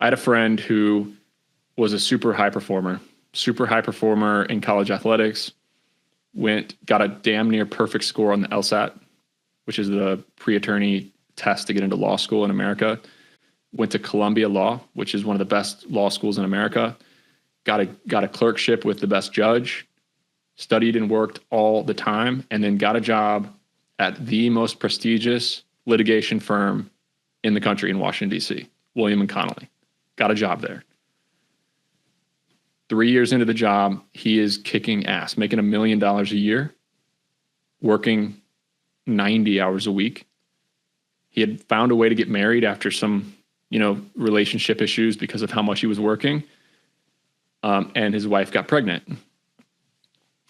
I had a friend who was a super high performer in college athletics, got a damn near perfect score on the LSAT, which is the pre-attorney test to get into law school in America. Went to Columbia Law, which is one of the best law schools in America. Got a clerkship with the best judge, studied and worked all the time, and then got a job at the most prestigious litigation firm in the country in Washington, D.C., William and Connolly. Got a job there. 3 years into the job, he is kicking ass, making $1 million a year, working 90 hours a week. He had found a way to get married after some, relationship issues because of how much he was working. And his wife got pregnant,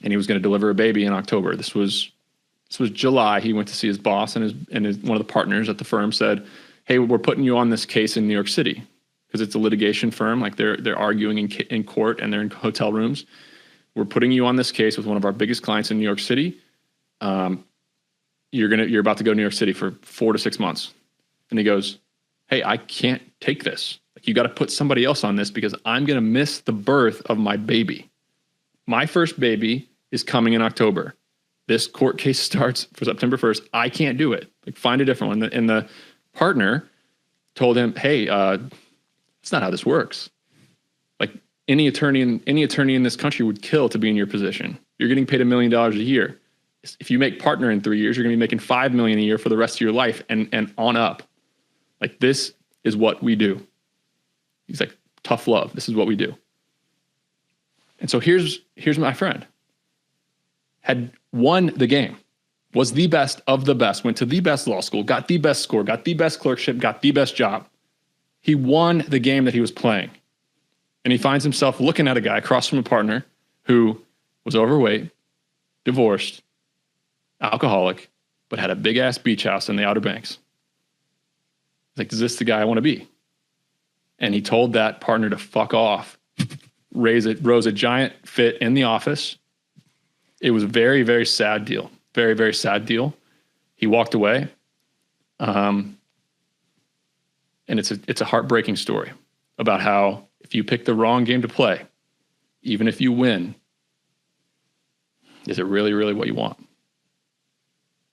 and he was going to deliver a baby in October. This was July. He went to see his boss, and his one of the partners at the firm said, "Hey, we're putting you on this case in New York City because it's a litigation firm. Like they're arguing in court and they're in hotel rooms. We're putting you on this case with one of our biggest clients in New York City. You're about to go to New York City for 4 to 6 months." And he goes, "Hey, I can't take this. Like, you got to put somebody else on this because I'm going to miss the birth of my baby. My first baby is coming in October. This court case starts for September 1st. I can't do it. Like, find a different one." And the partner told him, "Hey, that's not how this works. Like, any attorney in this country would kill to be in your position. You're getting paid $1 million a year. If you make partner in 3 years, you're going to be making $5 million a year for the rest of your life and on up. Like, this is what we do." He's like, "Tough love. This is what we do." And so here's my friend. Had won the game, was the best of the best, went to the best law school, got the best score, got the best clerkship, got the best job. He won the game that he was playing. And he finds himself looking at a guy across from a partner who was overweight, divorced, alcoholic, but had a big ass beach house in the Outer Banks. He's like, "Is this the guy I want to be?" And he told that partner to fuck off, rose a giant fit in the office. It was a very, very sad deal. Very, very sad deal. He walked away. And it's a heartbreaking story about how if you pick the wrong game to play, even if you win, is it really, really what you want?